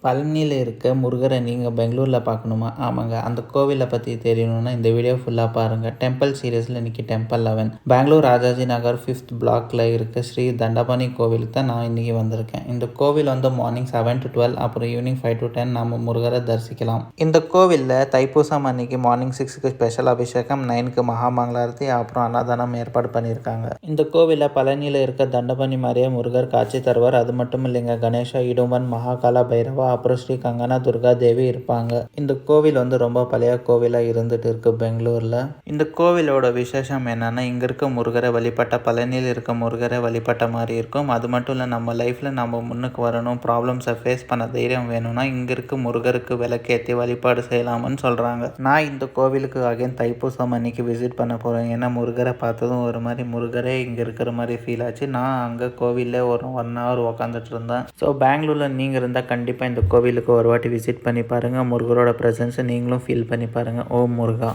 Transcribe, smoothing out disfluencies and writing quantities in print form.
பழனியில் இருக்க முருகரை நீங்கள் பெங்களூரில் பார்க்கணுமா? ஆமாங்க. அந்த கோவிலை பற்றி தெரியணும்னா இந்த வீடியோ ஃபுல்லாக பாருங்கள். டெம்பிள் சீரியஸில் இன்றைக்கி டெம்பிள் 11 பெங்களூர் ராஜாஜி நகர் 5th பிளாக்ல இருக்க ஸ்ரீ தண்டபாணி கோவிலுக்கு தான் நான் இன்றைக்கி வந்திருக்கேன். இந்த கோவில் மார்னிங் 7 to 12 அப்புறம் ஈவினிங் 5 to 10 நம்ம முருகரை தரிசிக்கலாம். இந்த கோவிலில் தைப்பூசம் அன்னைக்கு மார்னிங் 6க்கு ஸ்பெஷல் அபிஷேகம், 9க்கு மகாமங்களாரத்தி, அப்புறம் அன்னதானம் ஏற்பாடு பண்ணியிருக்காங்க. இந்த கோவிலில் பழனியில் இருக்க தண்டபாணி மாதிரியே முருகர் காட்சி தருவார். அது மட்டும் இல்லைங்க, கணேசா, இடும்பன், மகாகாலா பைரவா, அப்புறம் ஸ்ரீ கங்கனா துர்கா தேவி இருப்பாங்க. இந்த கோவில் ரொம்ப பழைய கோவிலாக இருந்துட்டு இருக்கு பெங்களூரில். இந்த கோவிலோட விசேஷம் என்னன்னா, இங்கே இருக்க முருகரை வழிபட்ட பழனியில் இருக்க முருகரை வழிபட்ட மாதிரி இருக்கும். அது மட்டும் இல்லை, நம்ம லைஃப்பில் நம்ம முன்னுக்கு வரணும், ப்ராப்ளம்ஸை ஃபேஸ் பண்ண தைரியம் வேணும்னா இங்கே இருக்க முருகருக்கு விளக்கேற்றி வழிபாடு செய்யலாம்னு சொல்கிறாங்க. நான் இந்த கோவிலுக்கு அகைன் தைப்பூசம் அன்னைக்கு விசிட் பண்ண போகிறேன். ஏன்னா முருகரை பார்த்ததும் ஒரு மாதிரி முருகரே இங்கே இருக்கிற மாதிரி ஃபீல் ஆச்சு. நான் அங்கே கோவிலில் ஒரு 1 hour உக்காந்துட்டு இருந்தேன். ஸோ பெங்களூரில் நீங்கள் இருந்தால் கண்டிப்பாக இந்த கோவிலுக்கு ஒரு வாட்டி விசிட் பண்ணி பாருங்கள். முருகரோட ப்ரெசன்ஸை நீங்களும் ஃபீல் பண்ணி பாருங்கள். ஓம் முருகா.